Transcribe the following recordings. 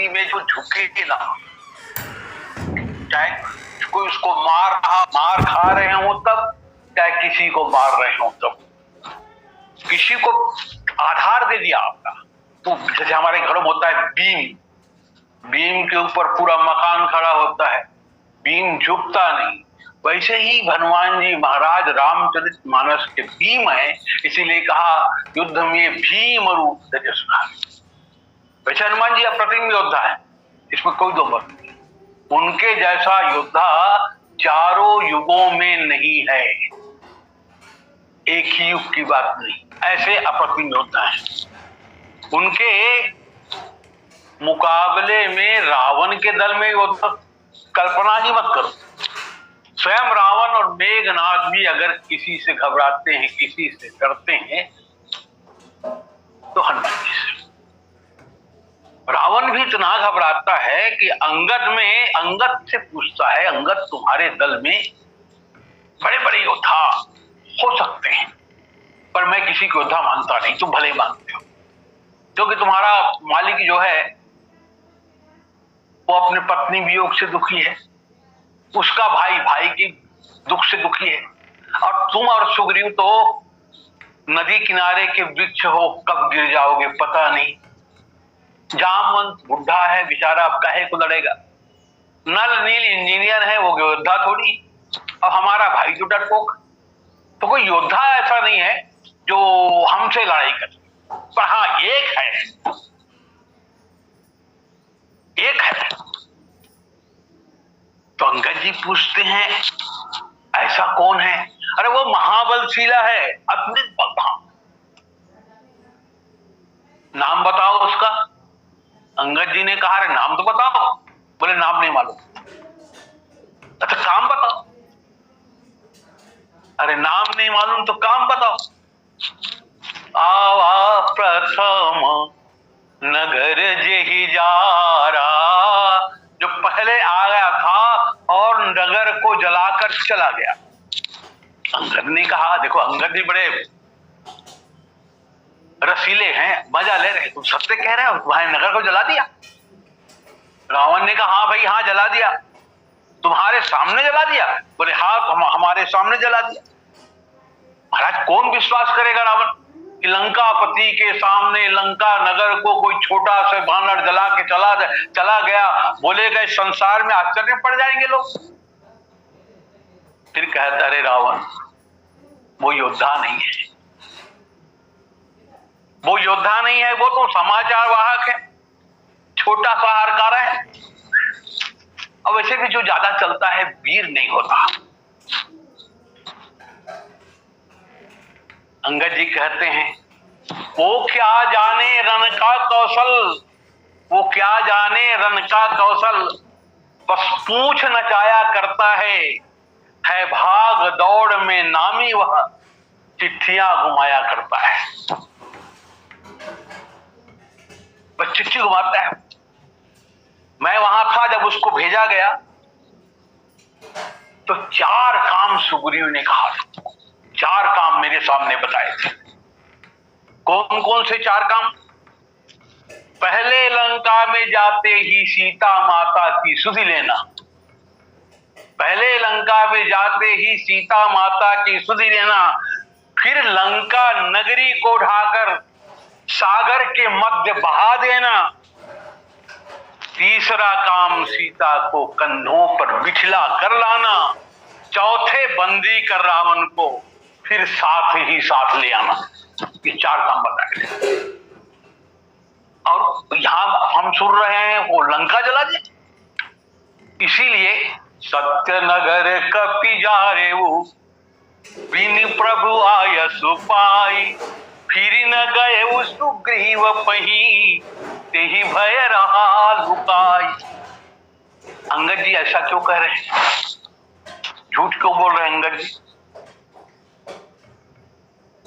रणभूमि में जो झुके ना, चाहे कोई उसको मार खा रहे हो तब, चाहे किसी को मार रहे हो तब, किसी को आधार दे दिया आपका। तो जैसे हमारे घरों में होता है बीम के ऊपर पूरा मकान खड़ा होता है, बीम झुकता नहीं, वैसे ही हनुमान जी महाराज रामचरितमानस के भीम है, इसीलिए कहा युद्ध में भीम रूप तेजस्वी। वैसे हनुमान जी अप्रतिम योद्धा है, इसमें कोई दो मत नहीं। उनके जैसा योद्धा चारों युगों में नहीं है, एक ही युग की बात नहीं, ऐसे अप्रतिम योद्धा है। उनके मुकाबले में रावण के दल में योद्धा कल्पना ही मत करो। स्वयं रावण और मेघनाद भी अगर किसी से घबराते हैं, किसी से डरते हैं, तो हनुमान जी से। रावण भी इतना घबराता है कि अंगद से पूछता है, अंगद तुम्हारे दल में बड़े बड़े योद्धा हो सकते हैं, पर मैं किसी को योद्धा मानता नहीं, तुम भले मानते हो, क्योंकि तुम्हारा मालिक जो है वो अपने पत्नी वियोग से दुखी है, उसका भाई के दुख से दुखी है, और तुम और सुग्रीव तो नदी किनारे के वृक्ष हो, कब गिर जाओगे पता नहीं। जामवंत बुढ़ा है बेचारा, अब काहे को लड़ेगा। नल नील इंजीनियर है, वो योद्धा थोड़ी, और हमारा भाई तो डरपोक। तो कोई योद्धा ऐसा नहीं है जो हमसे लड़ाई करे। पर हाँ, एक है। तो अंगद जी पूछते हैं ऐसा कौन है? अरे वो महाबलशीला है, अत्यंत बलवान। नाम बताओ उसका। अंगद जी ने कहा अरे नाम तो बताओ। बोले नाम नहीं मालूम। अच्छा काम बताओ। अरे नाम नहीं मालूम तो काम बताओ। आवा प्रथम नगर जेहि जारा, जो पहले आ गया था और नगर को जलाकर चला गया। अंगद ने कहा, देखो अंगद भी बड़े रसीले हैं, मजा ले रहे, तुम सत्य कह रहे हो, तुम्हारे नगर को जला दिया? रावण ने कहा हाँ भाई हाँ जला दिया। तुम्हारे सामने जला दिया? बोले हाँ हमारे सामने जला दिया। महाराज कौन विश्वास करेगा रावण कि लंकापति के सामने लंका नगर को कोई छोटा सा बानर जला के चला गया? बोले गए संसार में आश्चर्य पड़ जाएंगे लोग। फिर कहता अरे रावण वो योद्धा नहीं है, वो योद्धा नहीं है, वो तो समाचार वाहक है, छोटा सा हरकारा है। अब वैसे भी जो ज्यादा चलता है वीर नहीं होता। अंगद जी कहते हैं वो क्या जाने रण का कौशल, वो क्या जाने रण का कौशल, बस पूछ नचाया करता है भाग दौड़ में नामी वह, चिट्ठियां घुमाया करता है। बस चिट्ठी घुमाता है। मैं वहां था जब उसको भेजा गया तो 4 काम सुग्रीव ने कहा, 4 काम मेरे सामने बताए थे। कौन कौन से 4 काम? पहले लंका में जाते ही सीता माता की सुधि लेना, पहले लंका में जाते ही सीता माता की सुधि लेना, फिर लंका नगरी को ढाकर सागर के मध्य बहा देना, तीसरा काम सीता को कंधों पर बिछला कर लाना, चौथे बंदी कर रावण को फिर साथ ही साथ ले आना। ये 4 काम बताए। और यहां हम सुन रहे हैं वो लंका जला दे। इसीलिए सत्य नगर कपि जारे वो बिन प्रभु आय सुपाई, फिर न गए सुग्रीव पही, तेहि भय रहा लुकाई। अंगद जी ऐसा क्यों कह रहे हैं? झूठ क्यों बोल रहे हैं अंगद जी?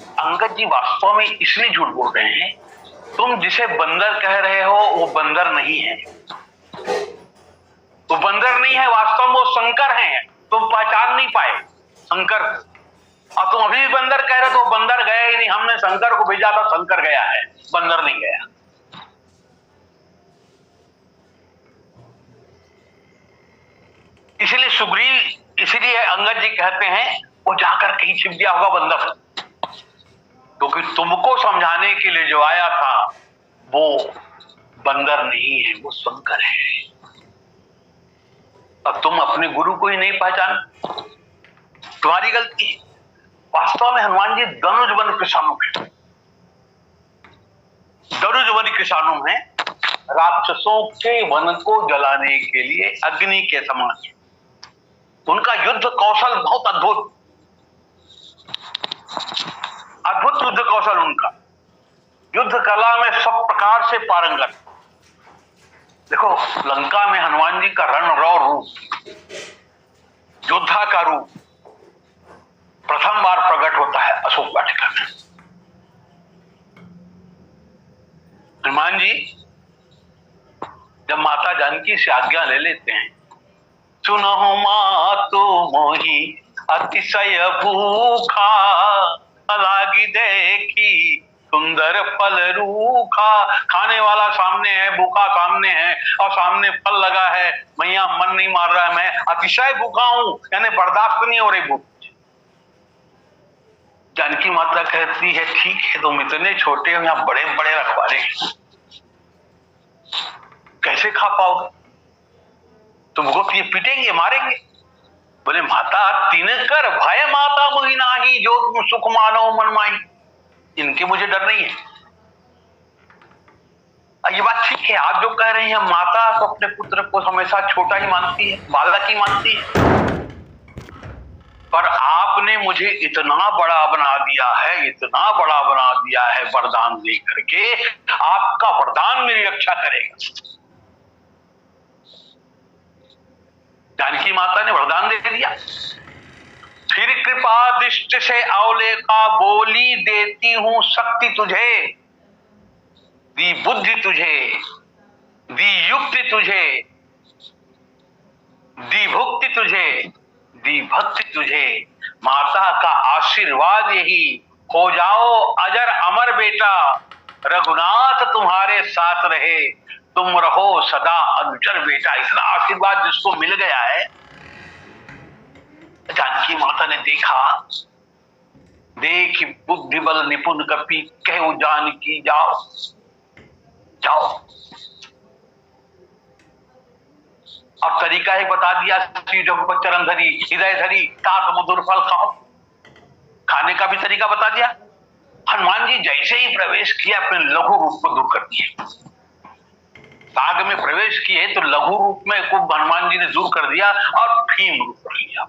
अंगद जी वास्तव में इसलिए झूठ बोल रहे हैं, तुम जिसे बंदर कह रहे हो वो बंदर नहीं है, वो बंदर नहीं है, वास्तव में वो शंकर हैं। तुम पहचान नहीं पाए शंकर, और तुम अभी भी बंदर कह रहे हो, तो बंदर गया ही नहीं, हमने शंकर को भेजा था, शंकर गया है, बंदर नहीं गया। सुग्रीव इसलिए अंगद जी कहते हैं वो जाकर कहीं छिप गया होगा बंदर, क्योंकि तुमको समझाने के लिए जो आया था वो बंदर नहीं है, वो शंकर है। अब तुम अपने गुरु को ही नहीं पहचान, तुम्हारी गलती है। वास्तव में हनुमान जी धनुष वन किसानों के, धनुष वन किसानों में राक्षसों के वन को जलाने के लिए अग्नि के समान। उनका युद्ध कौशल बहुत अद्भुत, अद्भुत युद्ध कौशल उनका, युद्ध कला में सब प्रकार से पारंगत। देखो लंका में हनुमान जी का रणरौर रूप, योद्धा का रूप प्रथम बार प्रकट होता है अशोक वाटिका में। हनुमान जी जब माता जानकी से आज्ञा ले लेते हैं, सुनहु मातु मोहि अतिशय भूखा, लागी देखी सुंदर फल रूखा। खाने वाला सामने है, भूखा सामने है, और सामने फल लगा है, मैया मन नहीं मार रहा है, मैं अतिशय भूखा हूं, यानी बर्दाश्त नहीं हो रही भूख। जानकी माता कहती है ठीक है, तुम इतने छोटे हो, यहाँ बड़े बड़े रखवाले कैसे खा पाओगे, तुमको ये पीटेंगे मारेंगे। बोले माता तिनकर भय माता मोहि नाही, जो तुम सुख मानो मन माही। इनके मुझे डर नहीं है। ये बात ठीक है, आप जो कह रहे हैं, माता तो अपने पुत्र को हमेशा छोटा ही मानती है, बालक ही मानती है, पर आपने मुझे इतना बड़ा बना दिया है, इतना बड़ा बना दिया है वरदान दे करके, आपका वरदान मेरी रक्षा करेगा। जानकी माता ने वरदान दे दिया। फिर कृपा दृष्टि से अवलेखा बोली, देती हूं शक्ति तुझे, दी बुद्धि तुझे, दी युक्ति तुझे, दी भुक्ति तुझे, दी भक्ति तुझे। माता का आशीर्वाद यही, हो जाओ अजर अमर बेटा, रघुनाथ तुम्हारे साथ रहे, तुम रहो सदा अनुचर बेटा। इतना आशीर्वाद जिसको मिल गया है। जानकी माता ने देखा, देख बुद्धि बल निपुण कपि, कहु जानकी जाओ जाओ। अब तरीका ही बता दिया, चरण धरी हृदय धरी तात मधुर फल खाओ, खाने का भी तरीका बता दिया। हनुमान जी जैसे ही प्रवेश किया, अपने लघु रूप को दूर कर दिए। बाग में प्रवेश किए तो लघु रूप में को हनुमान जी ने दूर कर दिया और भीम रूप कर लिया।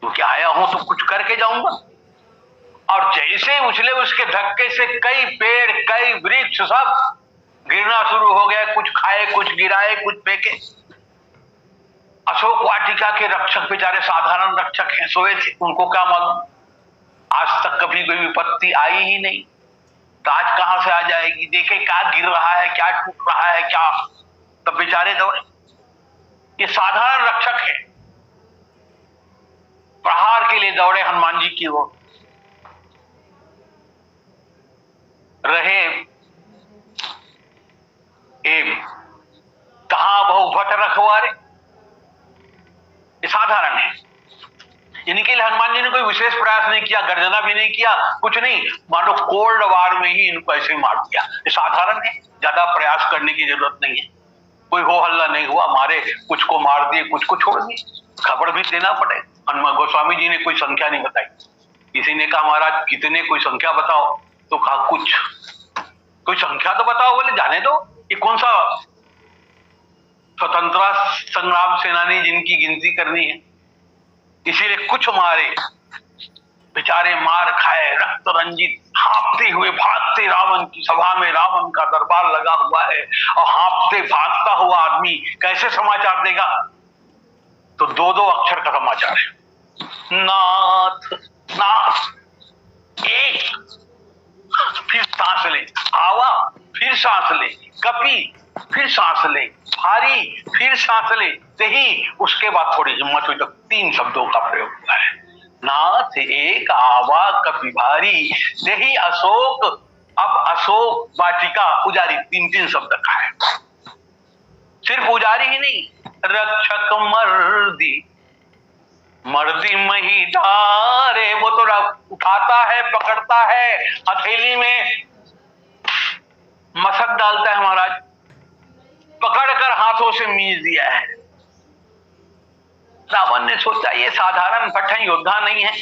क्योंकि आया हूं तो कुछ करके जाऊंगा। और जैसे उछले उसके धक्के से कई पेड़, कई वृक्ष सब गिरना शुरू हो गया, कुछ खाए, कुछ गिराए, कुछ फेंके। अशोक वाटिका के रक्षक बेचारे साधारण रक्षक हैं, सोए थे, उनको क्या मालूम, आज तक कभी कोई विपत्ति आई ही नहीं, तो आज कहां से आ जाएगी। देखे क्या गिर रहा है, क्या टूट रहा है, क्या, तब बेचारे दौड़े। ये साधारण रक्षक है, प्रहार के लिए दौड़े हनुमान जी की ओर। रहे कहां बहु भट रखवारे, ये साधारण है। इनके लिए हनुमान जी ने कोई विशेष प्रयास नहीं किया, गर्जना भी नहीं किया, कुछ नहीं, मानो कोल्ड वार में ही इनको ऐसे मार दिया। ये साधारण है, ज्यादा प्रयास करने की जरूरत नहीं है। कोई हो हल्ला नहीं हुआ, मारे, कुछ को मार दिए, कुछ को छोड़ दिए। खबर भी देना पड़े। हनुमान गोस्वामी जी ने कोई संख्या नहीं बताई। किसी ने कहा महाराज कितने, कोई संख्या बताओ, तो कहा कुछ, कोई संख्या तो बताओ। बोले जाने दो, ये कौन सा स्वतंत्रता संग्राम सेनानी जिनकी गिनती करनी है। इसीलिए कुछ मारे, बेचारे मार खाए, रक्त रंजित, हाँपते हुए भागते रावण की सभा में। रावण का दरबार लगा हुआ है और हाँपते भागता हुआ आदमी कैसे समाचार देगा। तो दो दो अक्षर का समाचार है, नाथ नाथ। एक, फिर सांस ले, आवा, फिर सांस ले, कपि, फिर सांस ले, भारी, फिर सांस ले, तेही। उसके बाद थोड़ी हिम्मत हुई तो 3 शब्दों का प्रयोग हुआ है। नाथ एक, आवा, कपि, भारी, तेही अशोक। अब अशोक वाटिका, पुजारी, 3-3 शब्द का है। सिर्फ पुजारी ही नहीं, रक्षक मर्दी, मर्दी मही धारे। वो तो उठाता है, पकड़ता है, हथेली में मसक डालता है महाराज, पकड़कर हाथों से मीज दिया है। रावण ने सोचा ये साधारण भट है, योद्धा नहीं है।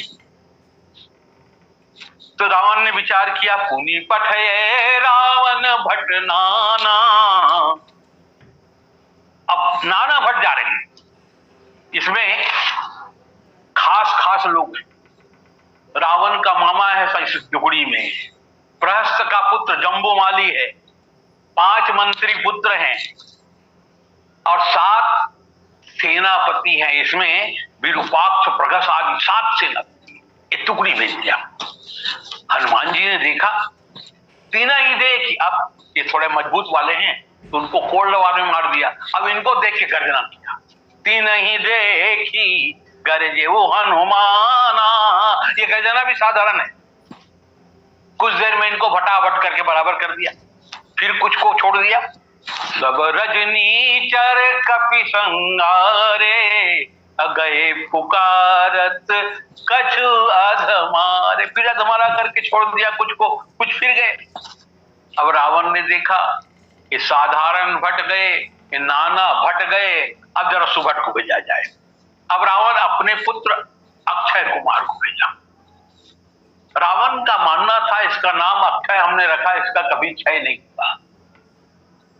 तो रावण ने विचार किया, पुनि पठ है रावण भट नाना। अब नाना भट जा रहे हैं, इसमें खास खास लोग हैं। रावण का मामा है इस टुकड़ी में, प्रहस्त का पुत्र जम्बूमाली है, 5 मंत्री पुत्र हैं और 7 सेनापति हैं। इसमें विरूपाक्ष, प्रगस आदि 7 सेनापति। ये टुकड़ी भेज दिया। हनुमान जी ने देखा, तीना ही देख, अब ये थोड़े मजबूत वाले हैं तो उनको कोल्डवार में मार दिया। अब इनको देख के गर्जना किया, तीन ही देखी गरजे वो हनुमाना। ये गर्जना भी साधारण है, कुछ देर में इनको फटाफट करके बराबर कर दिया, फिर कुछ को छोड़ दिया। सब रजनी चर कपि संगारे, गए पुकारत कछु अधमारे। फिर अधमारा करके छोड़ दिया कुछ को, कुछ फिर गए। अब रावण ने देखा ये साधारण भट गए, ये नाना भट गए, अब जरा सुभट को भेजा जाए। अब रावण अपने पुत्र अक्षय कुमार को भेजा। रावण का मानना था इसका नाम अक्षय हमने रखा, इसका कभी क्षय नहीं हुआ।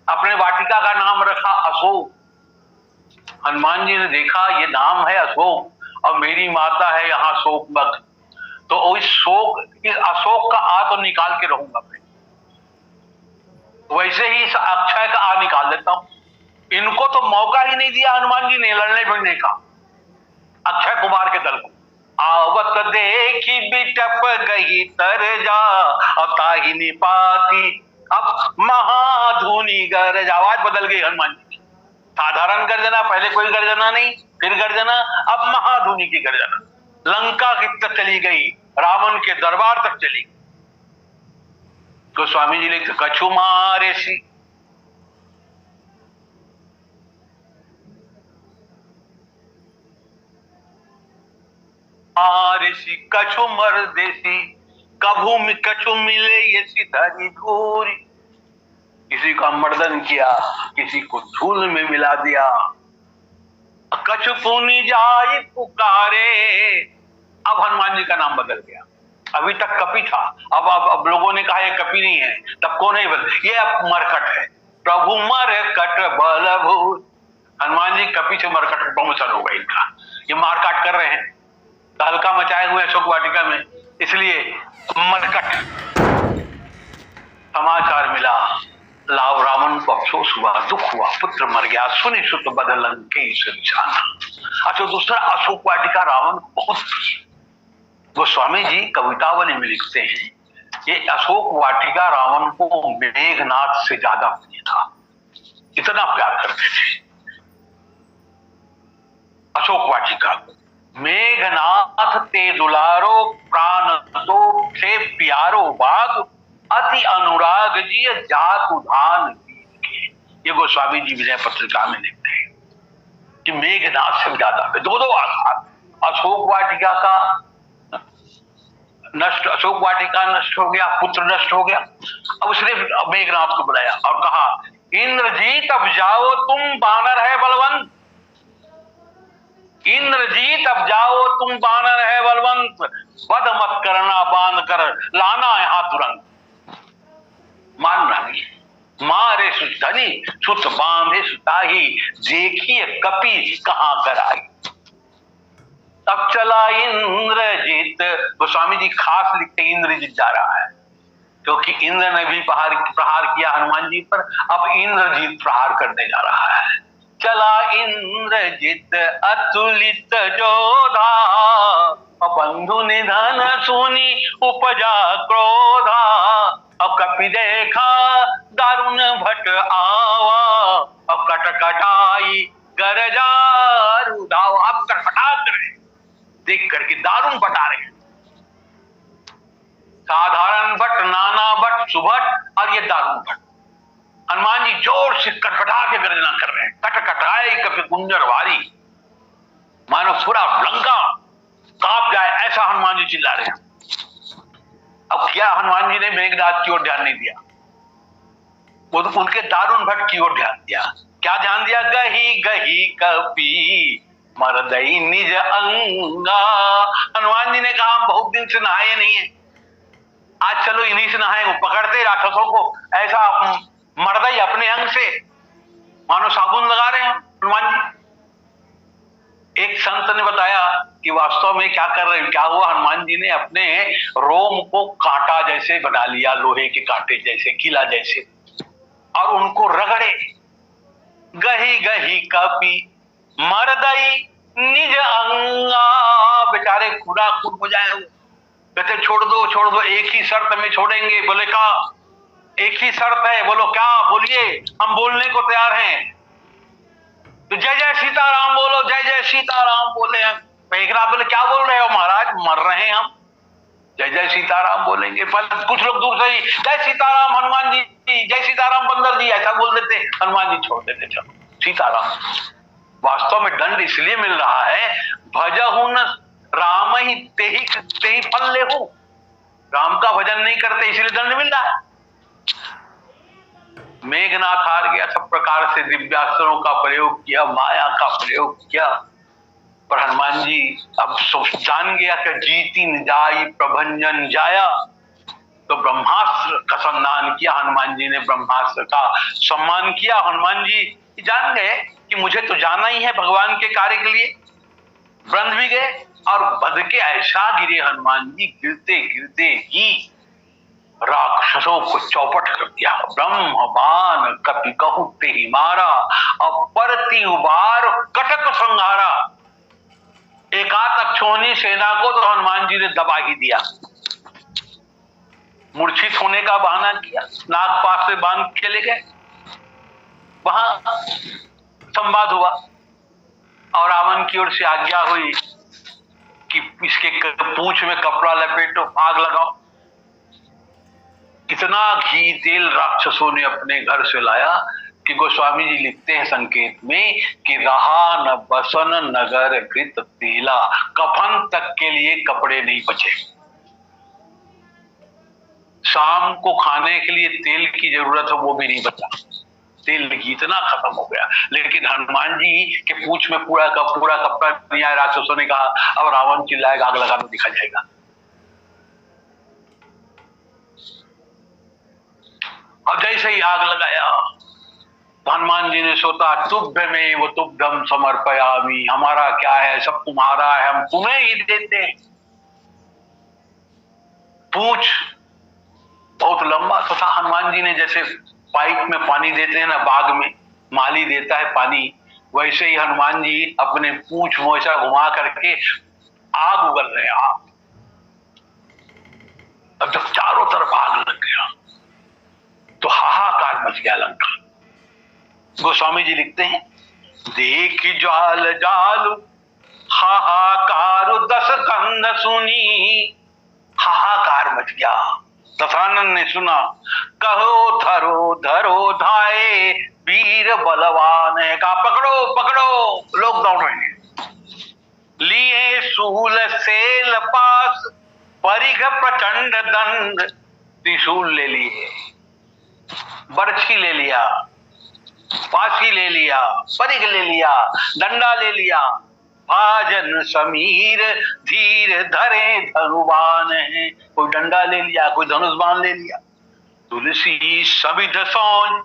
अपने वाटिका का नाम रखा अशोक। हनुमान जी ने देखा ये नाम है अशोक और मेरी माता है यहाँ शोकमग्न, तो इस अशोक का आ तो निकाल के रहूंगा मैं, वैसे ही इस अक्षय का आ निकाल देता हूं। इनको तो मौका ही नहीं दिया हनुमान जी ने लड़ने भिड़ने का, अक्षय कुमार के दल को। आवत देखी बिटप गई तरजा, अताही निपाती अब महाधुनी गरज। आवाज बदल गई हनुमान जी की, साधारण गर्जना, पहले कोई गर्जना नहीं, फिर गर्जना, अब महाधुनी की गर्जना। लंका की तक चली गई, रावण के दरबार तक चली गई। तो स्वामी जी लिखते, कछु मारे सी ऋषि कछु मर देसी, कभू कछु मिले ये धरी धूरी। किसी का मर्दन किया, किसी को धूल में मिला दिया। कछु पुनि जाई पुकारे, अब हनुमान जी का नाम बदल गया। अभी तक कपि था, अब लोगों ने कहा ये कपि नहीं है, तब को नहीं बदल, ये अब मरकट है। प्रभु मरकट बलभूत। हनुमान जी कपि से मरकट बहुचल हो गया इनका, ये मारकाट कर रहे हैं, तहलका मचाए हुए अशोक वाटिका में, इसलिए मरकट। समाचार मिला, लाव रावण को अफसोस हुआ, दुख हुआ, पुत्र मर गया, सुनि सुत बदलन के जाना। अच्छा, दूसरा अशोक वाटिका रावण बहुत, गोस्वामी जी कवितावली में लिखते हैं ये अशोक वाटिका रावण को मेघनाथ से ज्यादा प्रिय था, इतना प्यार करते थे अशोक वाटिका को। मेघनाथ ते दुलारो प्राण तो से प्यारो बाग, अति अनुराग जी जात उधान। ये गोस्वामी जी विजय पत्रिका में लिखते हैं कि मेघनाथ से ज्यादा, दो आधार, अशोक वाटिका का नष्ट, अशोक वाटिका नष्ट हो गया, पुत्र नष्ट हो गया। अब उसने मेघनाथ को बुलाया और कहा, इंद्रजीत अब जाओ तुम बानर है बलवंत, इंद्रजीत अब जाओ तुम बानर है बलवंत, वध मत करना बांध कर लाना यहां तुरंत। मानना नहीं, मारे सुधनी सुत बांधे सुताही, देखिए कपि कहां कर आई। तब चला इंद्रजीत, गोस्वामी जी खास लिखते इंद्रजीत जा रहा है क्योंकि इंद्र ने भी प्रहार किया हनुमान जी पर, अब इंद्रजीत प्रहार करने जा रहा है। चला इंद्रजीत अतुलित जोधा, बंधु निधन सुनी उपजा क्रोधा। अब कपि देखा दारुण भट आवा, अब कटकटाई गरजा रुधावा। अब कटकटा रहे देख करके, दारुण बता रहे हैं, साधारण भट्ट, नाना भट्ट, सुभट और ये दारुण भट्ट। हनुमान जी जोर से कटकटा के गर्जना कर रहे हैं, कटकटाए कपि कुंजर वारी, मानो पूरा लंका कांप जाए ऐसा हनुमान जी चिल्ला रहे हैं। अब क्या, हनुमान जी ने मेघनाद की ओर ध्यान नहीं दिया, वो तो उनके दारुण भट्ट की ओर ध्यान दिया। क्या ध्यान दिया? गही गही कपी मरदई निज अंगा। हनुमान जी ने कहा हम बहुत दिन से नहाए नहीं है, आज चलो इन्हीं से नहाए। वो पकड़ते राक्षसों को ऐसा मरदई अपने अंग से मानो साबुन लगा रहे हैं हनुमान जी। एक संत ने बताया कि वास्तव में क्या कर रहे हैं, क्या हुआ, हनुमान जी ने अपने रोम को कांटा जैसे बना लिया, लोहे के कांटे जैसे, किला जैसे, और उनको रगड़े। गही गही कपि मरदई निज अंगा, बेचारे खुदा खुद हो जाए। कहते छोड़ दो, एक ही शर्त में छोड़ेंगे। बोले का एक ही शर्त है? बोलो क्या? बोलिए, हम बोलने को तैयार हैं। तो जय जय सीताराम बोलो, जय जय सीताराम बोले हैं। मेघनाथ बोले क्या बोल रहे हो महाराज, मर रहे हैं हम, जय जय सीताराम बोलेंगे। पर कुछ लोग दूर से ही जय सीताराम हनुमान जी, जय सीताराम बंदर जी, ऐसा बोल देते, हनुमान जी छोड़ देते, चलो सीताराम। वास्तव में दंड इसलिए मिल रहा है, भजहु न राम ही तेहि फल लेहु। राम का भजन नहीं करते इसलिए दंड मिल रहा है। मेघनाथ हार गया, सब प्रकार से दिव्यास्त्रों का प्रयोग किया, माया का प्रयोग किया, पर हनुमान जी अब जान गया कि जीती न जाई प्रभंजन जाया, तो ब्रह्मास्त्र का संधान किया। हनुमान जी ने ब्रह्मास्त्र का सम्मान किया। हनुमान जी जान गए कि मुझे तो जाना ही है भगवान के कार्य के लिए। ब्रह्म भी गए और बध के ऐसा गिरे हनुमान जी, गिरते गिरते ही राक्षसों को चौपट कर दिया। ब्रह्म बाण कपि कहु तेहि मारा, अपरति उबार कटक संहारा। एकात अक्षोणी सेना को तो हनुमान जी ने दबा ही दिया। मूर्छित होने का बहाना किया, नागपाश से बांध के ले गए, वहां संवाद हुआ और रावण की ओर से आज्ञा हुई कि इसके पूंछ में कपड़ा लपेटो, आग लगाओ। इतना घी तेल राक्षसों ने अपने घर से लाया कि गोस्वामी जी लिखते हैं संकेत में कि रहा न बसन नगर घृत तेला, कफन तक के लिए कपड़े नहीं बचे। शाम को खाने के लिए तेल की जरूरत है, वो भी नहीं बचा, तेल घी इतना खत्म हो गया। लेकिन हनुमान जी के पूंछ में पूरा कपड़ा नहीं आया। राक्षसों ने कहा अब रावण चिल्लाएगा, आग लगा तो दिखा जाएगा। अब जैसे ही आग लगाया, हनुमान जी ने सोचा तुभ्य में वो तुभ्यम समर्पयामि, हमारा क्या है, सब तुम्हारा है, हम तुम्हें ही देते हैं। पूंछ बहुत लंबा तो था। हनुमान जी ने जैसे पाइप में पानी देते हैं ना, बाग में माली देता है पानी, वैसे ही हनुमान जी अपने पूंछ मोचा घुमा करके आग उगल रहे, आग। अब जब चारों तरफ आग लग गया तो हाहाकार मच गया लंका। गोस्वामी जी लिखते हैं देख ज्वाल जालु हाहाकार दस कंद सुनी, हाहाकार मच गया। दशानन ने सुना, कहो धरो धरो धाए वीर बलवान है। कहा पकड़ो पकड़ो, लोग दौड़ रहे हैं। लिए सूल सेल पास परिघ प्रचंड दंड, त्रिशूल ले लिए, बरछी ले लिया, फांसी ले लिया, परिघ ले लिया, डंडा ले लिया। भाजन समीर धीर धरे धनुबान है, कोई डंडा ले लिया, कोई धनुष बाण ले लिया। तुलसी सविध सौन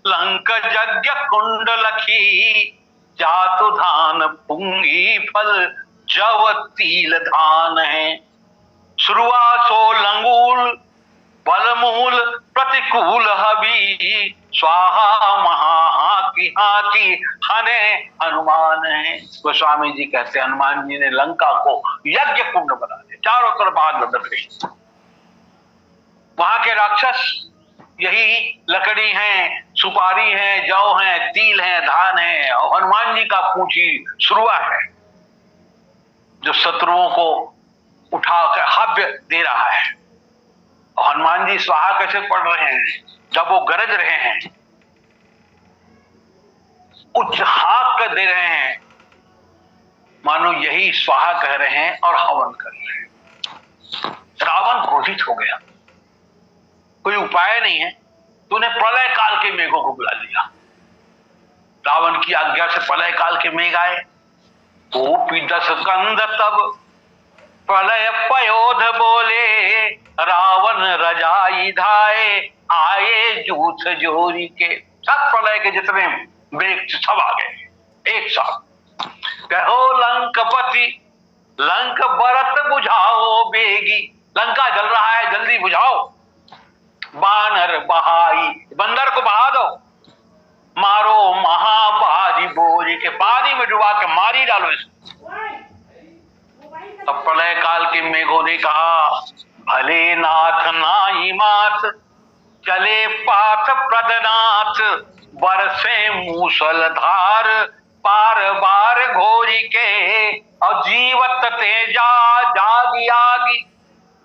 लंक यज्ञ कुंड लखी, जातु धान पुंगी फल जव तिल धान है। शुरुआसो लंगूल बलमूल प्रतिकूल हबी, स्वाहा महाहाकी हाथी हने हनुमान है। गोस्वामी जी कहते हैं हनुमान जी ने लंका को यज्ञ कुंड बना दिया, चारों तरफ आग लग गई। वहां के राक्षस यही लकड़ी है, सुपारी है, जौ है, तिल है, धान है, और हनुमान जी का पूंछी शुरुआ है जो शत्रुओं को उठाकर हव्य दे रहा है। हनुमान जी स्वाहा कैसे पढ़ रहे हैं जब वो गरज रहे हैं, उच्च हाक दे रहे हैं, मानो यही स्वाहा कह रहे हैं और हवन कर रहे हैं। रावण क्रोधित हो गया, कोई उपाय नहीं है, तूने प्रलय काल के मेघों को बुला लिया। रावण की आज्ञा से प्रलय काल के मेघ आए। गोपी दस कंद तब प्रलय पयोध बोले, रावण रजाई धाये आए जूथ जोरी के। सब प्रलय के जितने मेघ सब आ गए एक साथ। कहो लंकपति लंक बरत बुझाओ बेगी, लंका जल रहा है जल्दी बुझाओ। बानर बहाई, बंदर को बहा दो। मारो महाबारी बोरी के, पानी में डुबा के मारी डालो इसको। अब प्रलय काल के मेघों ने कहा, भले नाथ नाई मात चले पाथ प्रदनाथ, बरसे मूसलधार पार बार घोरी के। और जीवत तेजा जागी आगी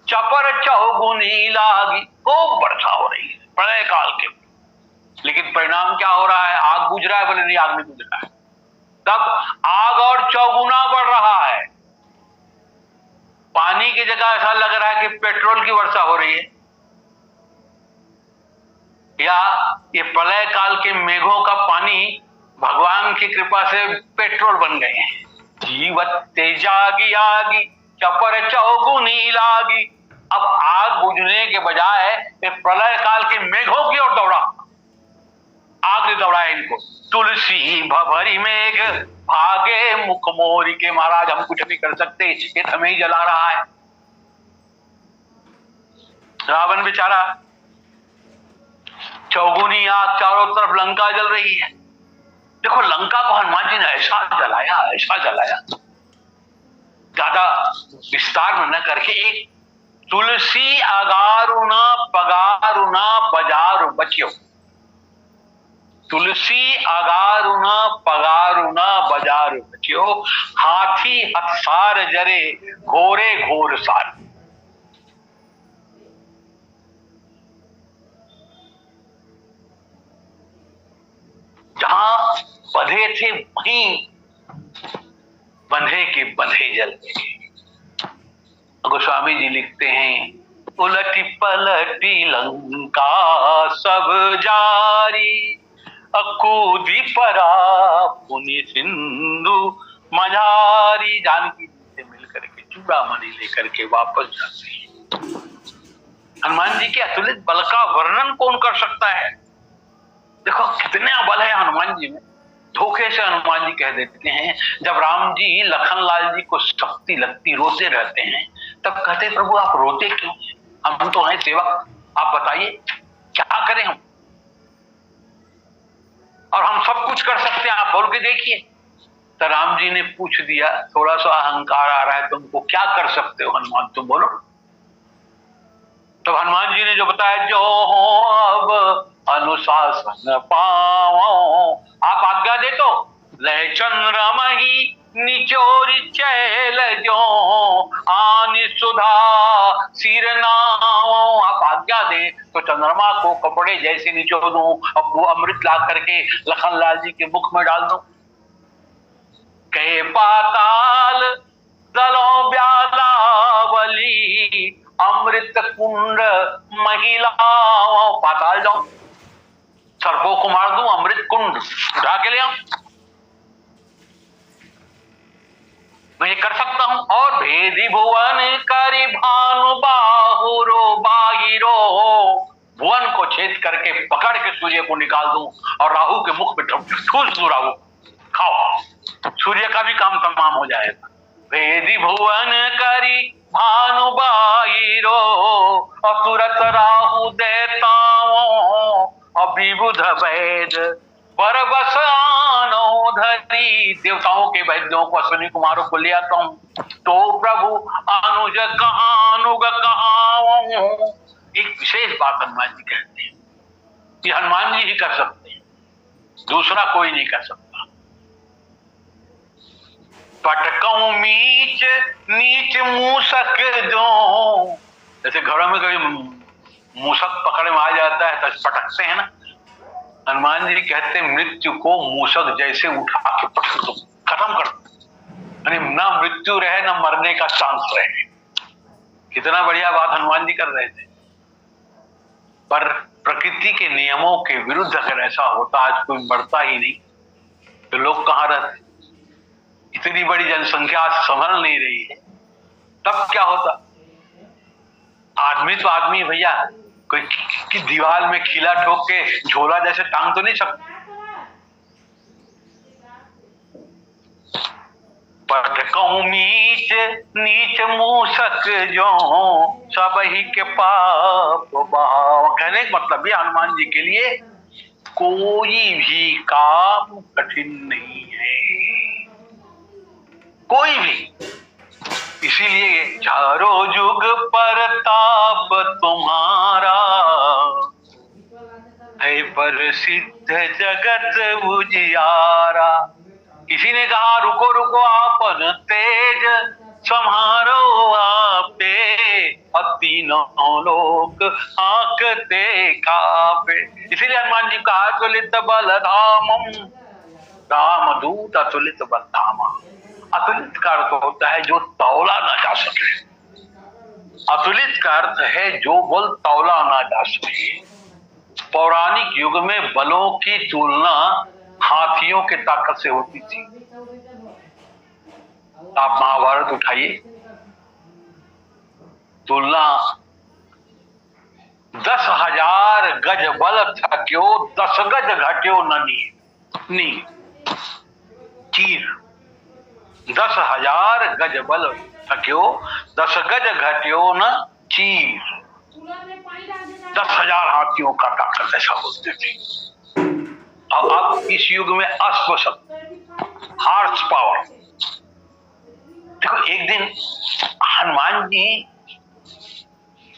चपर चौगुनी लागी। खूब वर्षा हो रही है प्रलय काल के, लेकिन परिणाम क्या हो रहा है? आग बुझ रहा है, बोले नहीं आग नहीं बुझ रहा है। तब आग और चौगुना बढ़ रहा है। पानी की जगह ऐसा लग रहा है कि पेट्रोल की वर्षा हो रही है, या ये प्रलय काल के मेघों का पानी भगवान की कृपा से पेट्रोल बन गए हैं। जीवत तेजागी आगी चपर चौगुनी लागी। अब आग बुझने के बजाय प्रलय काल के मेघों की ओर दौड़ा, आग ने दौड़ाया इनको। तुलसी भभरी मेघ भागे मुख मोरी के, महाराज हम कुछ नहीं कर सकते, ये हमें ही जला रहा है। रावण बेचारा, चौगुनी आग चारों तरफ, लंका जल रही है। देखो लंका को हनुमान जी ने ऐसा जलाया, ज्यादा विस्तार में न करके, एक तुलसी अगारुना पगारुना बजारु बच्यो, तुलसी अगारुना पगारुना बजारु बच्यो, हाथी हथसार जरे घोरे घोर सार। जहां बंधे थे वहीं बंधे के बंधे जल गए। गोस्वामी जी लिखते हैं, उलटी पलटी लंका सब जारी, अकूदी परा पुनि सिंधु मझारी। जानकी जी से मिलकर के चूड़ामणि लेकर के वापस जाते हैं। हनुमान जी के अतुलित बल का वर्णन कौन कर सकता है? देखो कितना बल है हनुमान जी में। धोखे से हनुमान जी कह देते हैं, जब राम जी लखनलाल जी को शक्ति लगती, रोते रहते हैं, तब कहते प्रभु आप रोते क्यों? हम तो हैं सेवक, आप बताइए क्या करें हम, और हम सब कुछ कर सकते हैं, आप बोल के देखिए। तो राम जी ने पूछ दिया, थोड़ा सा अहंकार आ रहा है तुमको, क्या कर सकते हो हनुमान, तुम बोलो। तो हनुमान जी ने जो बताया, जो हो अब अनुशासन पाओ, आप आज्ञा दे तो लय चंद्रमहि निचोरी चैल जो आनि सुधा सिर नाओ। आप आज्ञा दे तो चंद्रमा को कपड़े जैसे निचोड़ दूं, अब वो अमृत ला करके लखनलाल जी के मुख में डाल दूं। कहे पाताल दलों ब्यालावली, अमृत कुंड महिलाओं। पाताल जाऊं, सर्पों को मार दूं, अमृत कुंड उठा के ले आऊं, मैं ये कर सकता हूं। और भेदी भुवन करी भानु बाहुरो बाहिरो, भुवन को छेद करके पकड़ के सूर्य को निकाल दूं और राहु के मुख में ठूस दूं, राहु खाओ, सूर्य का भी काम तमाम हो जाएगा। भेदी भुवन करी भानु बाहिरो, असुरत राहु देताओं, अभिबुध वैद बरबस आनो धरी। देवताओं के वैद्यों को, अश्विनी कुमारों को ले आता हूं, तो प्रभु अनुज कहानुग कहाऊं। एक विशेष बात हनुमान जी कहते हैं कि हनुमान जी ही कर सकते हैं, दूसरा कोई नहीं कर सकता। पटकऊं मीच नीच मूसक जो, जैसे घरों में कभी मूसक पकड़ में आ जाता है तो पटकते हैं ना, हनुमान जी कहते मृत्यु को मूसक जैसे उठा के पटक दो, खत्म कर दो, यानी ना मृत्यु रहे ना मरने का चांस रहे। कितना बढ़िया बात हनुमान जी कर रहे थे। पर प्रकृति के नियमों के विरुद्ध अगर ऐसा होता, आज कोई मरता ही नहीं, तो लोग कहां रहते? इतनी बड़ी जनसंख्या आज संभल नहीं रही है, तब क्या होता? आदमी तो आदमी भैया, कोई की दीवार में खिला ठोक के झोला जैसे टांग तो नहीं सकता। पट कहूं नीच नीच मूसक जो सब ही के पाप बहाव। कहने का मतलब ये हनुमान जी के लिए कोई भी काम कठिन नहीं है, कोई भी। इसीलिए चारों युग परताप तुम्हारा है, प्रसिद्ध जगत उजियारा। किसी ने कहा रुको रुको आपन तेज संहारो आपे, और तीनों लोक आंकते कापे। इसीलिए हनुमान जी कहा अतुलित बल धामम, रामदूत अतुलित बल धामा। अतुलित का अर्थ होता है जो तौला ना जा सके, अतुलित का अर्थ है जो बल तौला ना जा सके। पौराणिक युग में बलों की तुलना हाथियों के ताकत से होती थी। आप महाभारत उठाइए, तुलना 10,000 गज बल थक्यो 10 गज घट्यो नी चीर। 10,000 गज बल थक्यो 10 गज घट्यो न चीर। 10,000 हाथियों का ताकत ऐसा बोलते थे। अब इस युग में अश्वशक्ति, हार्स पावर। देखो एक दिन हनुमान जी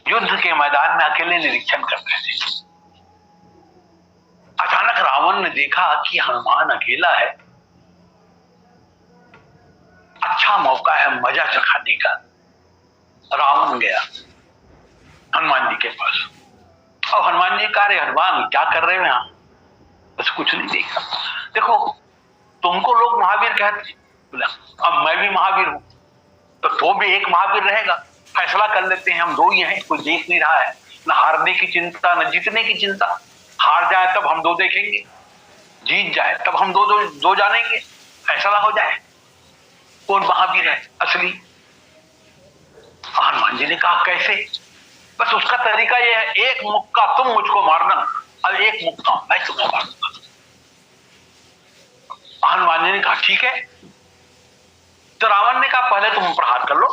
युद्ध के मैदान में अकेले निरीक्षण कर रहे थे। अचानक रावण ने देखा कि हनुमान अकेला है, अच्छा मौका है मजा चखाने का। रावण गया हनुमान जी के पास, और हनुमान जी कह रहे हनुमान क्या कर रहे हो यहां? बस कुछ नहीं देखा। देखो तुमको लोग महावीर कहते, बोला अब मैं भी महावीर हूं, तो भी एक महावीर रहेगा। फैसला कर लेते हैं, हम दो ही हैं, कोई देख नहीं रहा है, ना हारने की चिंता न जीतने की चिंता। हार जाए तब हम दो देखेंगे, जीत जाए तब हम दो जानेंगे, फैसला हो जाए कौन महावीर है असली। हनुमान जी ने कहा कैसे? बस उसका तरीका यह है, एक मुक्का तुम मुझको मारना और एक मुक्का मैं तुम्हें मारूंगा। हनुमान जी ने कहा ठीक है। तो रावण ने कहा पहले तुम प्रहार कर लो,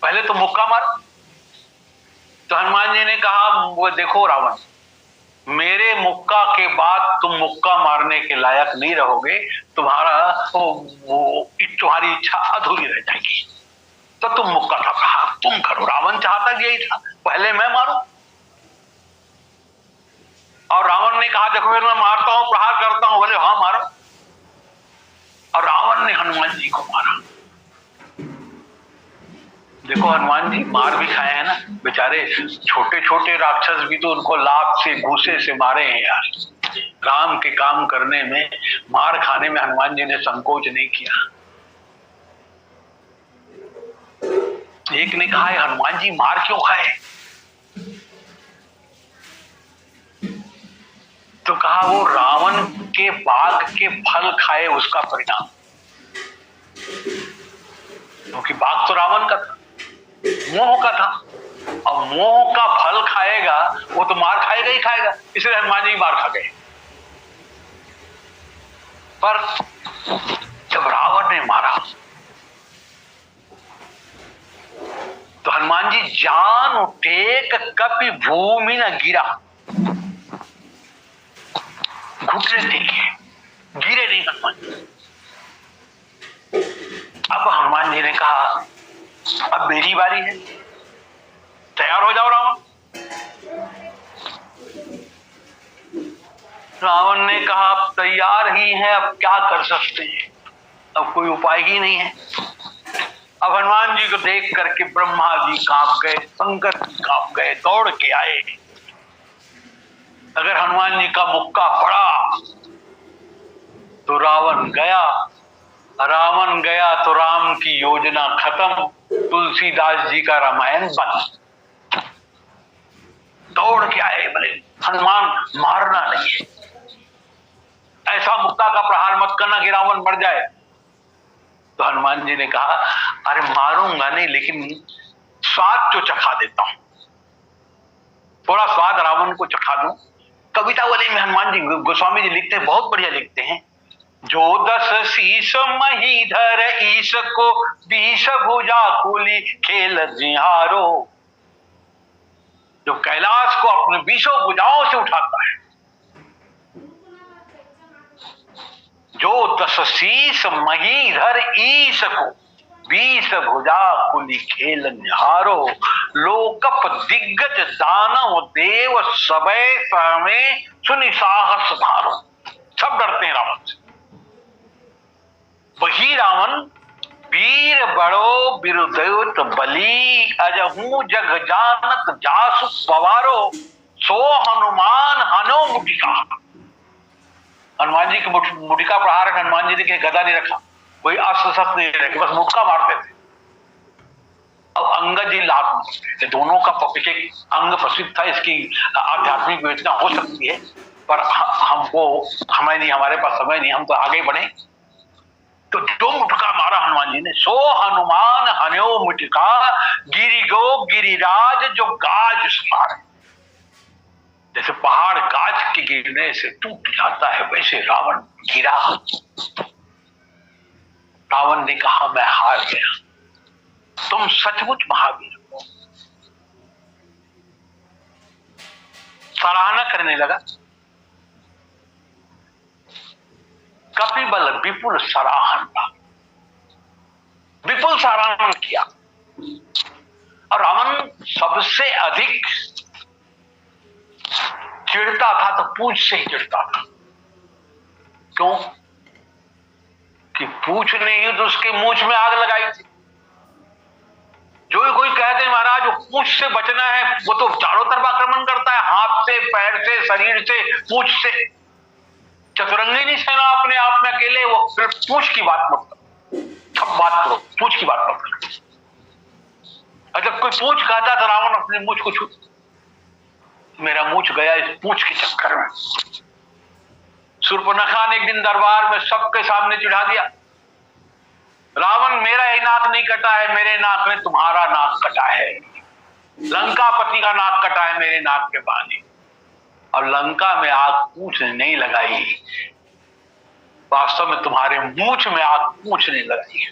पहले तुम मुक्का मारो। तो हनुमान जी ने कहा वो देखो रावण, मेरे मुक्का के बाद तुम मुक्का मारने के लायक नहीं रहोगे, तुम्हारी इच्छा अधूरी रह जाएगी। तो तुम मुक्का था कहा तुम करो। रावण चाहता यही था, पहले मैं मारूं। और रावण ने कहा देखो मैं मारता हूं, प्रहार करता हूं। बोले हाँ मारो। और रावण ने हनुमान जी को मारा। देखो हनुमान जी मार भी खाए हैं ना बेचारे, छोटे छोटे राक्षस भी तो उनको लात से घूसे से मारे हैं यार। राम के काम करने में, मार खाने में हनुमान जी ने संकोच नहीं किया। एक ने कहा हनुमान जी मार क्यों खाए? तो कहा वो रावण के बाग के फल खाए उसका परिणाम, क्योंकि बाग तो रावण का था, मोह का था। अब मोह का फल खाएगा वो तो मार खाएगा ही खाएगा, इसलिए हनुमान जी मार खा गए। पर जब रावण ने मारा तो हनुमान जी जान उठे कभी भूमि न गिरा, घुटने टेके, गिरे नहीं हनुमान जी। अब हनुमान जी ने कहा अब मेरी बारी है, तैयार हो जाओ रावण। रावण ने कहा अब तैयार ही है, अब क्या कर सकते हैं, अब कोई उपाय ही नहीं है। अब हनुमान जी को देख करके ब्रह्मा जी कांप गए, शंकर जी कांप गए, दौड़ के आए। अगर हनुमान जी का मुक्का पड़ा तो रावण गया, रावण गया तो राम की योजना खत्म, तुलसीदास जी का रामायण बंद। दौड़ के आए, बोले हनुमान मारना नहीं है, ऐसा मुक्का का प्रहार मत करना कि रावण मर जाए। तो हनुमान जी ने कहा, अरे मारूंगा नहीं, लेकिन स्वाद तो चखा देता हूं, थोड़ा स्वाद रावण को चखा दूं। कविता वाले में हनुमान जी, गोस्वामी जी लिखते हैं, बहुत बढ़िया लिखते हैं, जो 10 शीश महीधर ईश को 20 भुजा खुली खेल जिहारो। जो कैलाश को अपने 20 भुजाओं से उठाता है, जो 10 शीश महीधर ईश को 20 भुजा खुली खेल निहारो। लोकप दिग्गज दानव देव सबे सहमे सुनि साहस धारो। सब डरते हैं रावण से। वही रावण वीर बड़ो बिरुदेव बली अजहू जग जानत जासु पवारो। सो हनुमान हनो मुटिका। हनुमान जी की मुटिका प्रहार, हनुमान जी ने गदा नहीं रखा, कोई अस्त्र शस्त्र नहीं रखे, बस मुक्का मारते थे। अब अंगद जी लात मारते थे। दोनों का एक अंग प्रसिद्ध था, इसकी आध्यात्मिक विवेचना हो सकती है, पर हमको समय नहीं, हमारे पास समय नहीं, हम तो आगे बढ़े। तो जो मुटका मारा हनुमान जी ने, सो हनुमान हन्यो मुटिका गिरी गो गिरिराज जो गाज सुनार। जैसे पहाड़ गाज के गिरने से टूट जाता है, वैसे रावण गिरा। रावण ने कहा, मैं हार गया, तुम सचमुच महावीर हो। सराहना करने लगा। कपिबल विपुल सराहन, विपुल सराहन किया। और रावण सबसे अधिक चिढ़ता था तो पूंछ से ही चिढ़ता था। क्यों? कि पूंछ ने ही तो उसके मूंछ में आग लगाई थी। जो कोई कहते हैं महाराज वो पूंछ से बचना है, वो तो चारों तरफ आक्रमण करता है, हाथ से, पैर से, शरीर से, पूंछ से। चतुरंगिनी सेना अपने आप में अकेले, वो सिर्फ पूंछ की बात मत करो, सब बात करो, पूंछ की बात मत करो। और जब कोई पूंछ कहता तो रावण अपने मूंछ को छू, मेरा मूंछ गया इस पूंछ के चक्कर में। शूर्पणखा ने एक दिन दरबार में सबके सामने चिढ़ा दिया, रावण मेरा ही नाक नहीं कटा है, मेरे नाक में तुम्हारा नाक कटा है। लंकापति का नाक कटा है मेरे नाक के पानी। और लंका में आग पूंछ नहीं लगाई, वास्तव में तुम्हारे मूंछ में आग पूंछ नहीं लगाई है।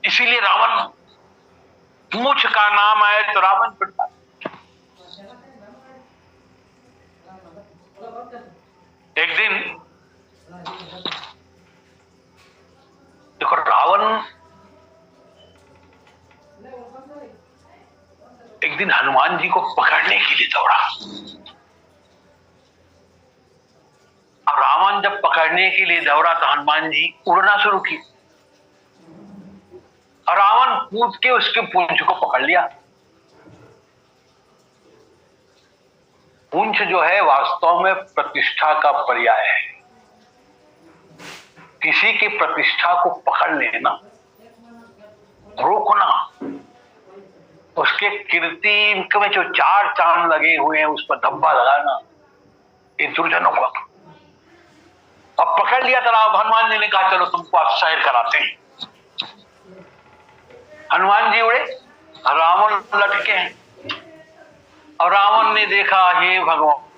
इसीलिए रावण, मूंछ का नाम आए तो रावण पिटता। एक दिन देखो, रावण एक दिन हनुमान जी को पकड़ने के लिए दौड़ा। अब रावण जब पकड़ने के लिए दौड़ा तो हनुमान जी उड़ना शुरू की, और रावण कूद के उसके पूंछ को पकड़ लिया। पूंछ जो है वास्तव में प्रतिष्ठा का पर्याय है। किसी की प्रतिष्ठा को पकड़ लेना, रोकना, उसके कीर्ति में जो 4 चांद लगे हुए हैं उस पर धब्बा लगाना, ये दुर्जनों का। अब पकड़ लिया तो हनुमान जी ने कहा, चलो तुमको आज सैर कराते हैं। हनुमान जी उड़े, रावण लटके हैं, और रावण ने देखा, हे भगवान,